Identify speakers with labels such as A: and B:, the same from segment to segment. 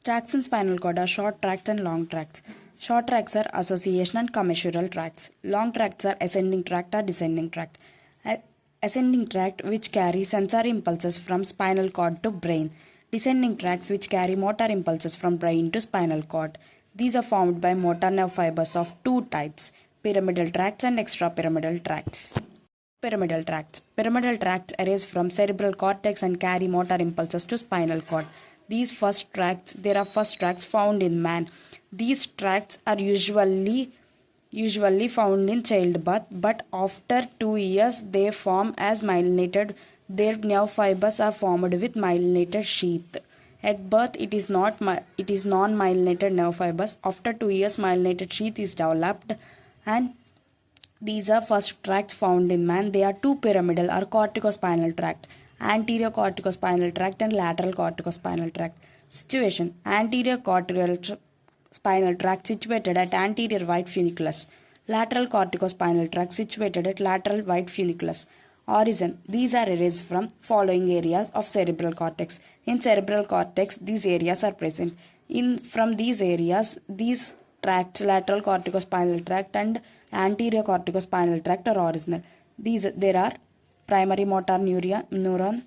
A: Tracts in spinal cord are short tracts and long tracts. Short tracts are association and commensural tracts. Long tracts are ascending tract or descending tract. Ascending tract which carry sensory impulses from spinal cord to brain. Descending tracts which carry motor impulses from brain to spinal cord. These are formed by motor nerve fibers of two types, pyramidal tracts and extrapyramidal tracts. Pyramidal tracts. Pyramidal tracts arise from cerebral cortex and carry motor impulses to spinal cord. There are first tracts found in man. These tracts are usually found in childbirth, but after 2 years they form as myelinated. Their nerve fibers are formed with myelinated sheath. At birth, it is non-myelinated nerve fibers. After 2 years, myelinated sheath is developed, and these are first tracts found in man. They are two pyramidal or corticospinal tract, anterior corticospinal tract and lateral corticospinal tract. Situation: anterior corticospinal tract situated at anterior right funiculus, lateral corticospinal tract situated at lateral right funiculus. Origin: these are erased from following areas of cerebral cortex. In cerebral cortex, these areas are present. From these areas, these tracts, lateral corticospinal tract and anterior corticospinal tract, are original. There are primary motor neuron,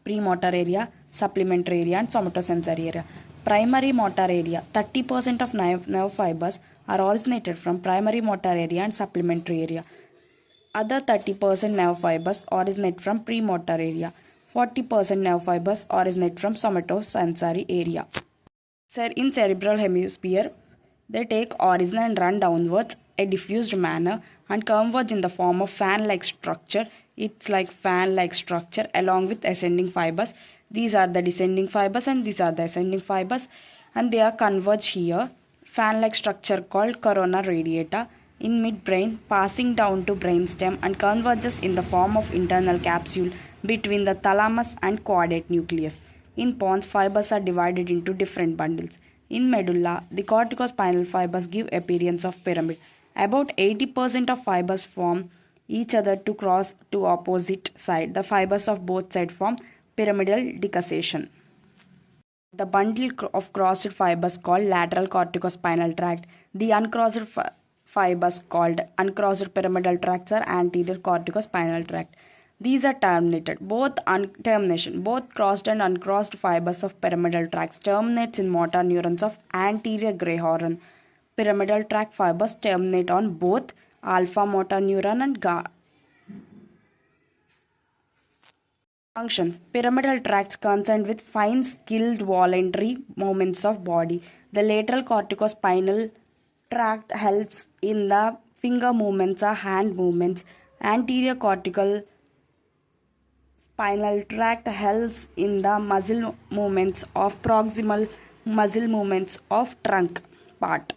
A: premotor area, supplementary area, and somatosensory area. Primary motor area: 30% of nerve fibers are originated from primary motor area and supplementary area. Other 30% nerve fibers originate from premotor area. 40% nerve fibers originate from somatosensory area. In cerebral hemisphere, they take origin and run downwards a diffused manner and converge in the form of fan-like structure. It's like fan-like structure along with ascending fibers. These are the descending fibers and these are the ascending fibers, and they are converge here. Fan-like structure called corona radiata in midbrain, passing down to brainstem and converges in the form of internal capsule between the thalamus and caudate nucleus. In pons, fibers are divided into different bundles. In medulla, the corticospinal fibers give appearance of pyramid. About 80% of fibers form each other to cross to opposite side. The fibers of both sides form pyramidal decussation. The bundle of crossed fibers called lateral corticospinal tract. The uncrossed fibers called uncrossed pyramidal tracts are anterior corticospinal tract. These are terminated. Both crossed and uncrossed fibers of pyramidal tracts terminates in motor neurons of anterior gray horn. Pyramidal tract fibers terminate on both alpha motor neuron and functions. Pyramidal tracts concerned with fine skilled voluntary movements of body. The lateral corticospinal tract helps in the finger movements or hand movements. Anterior cortical spinal tract helps in the muscle movements of proximal muscle movements of trunk part.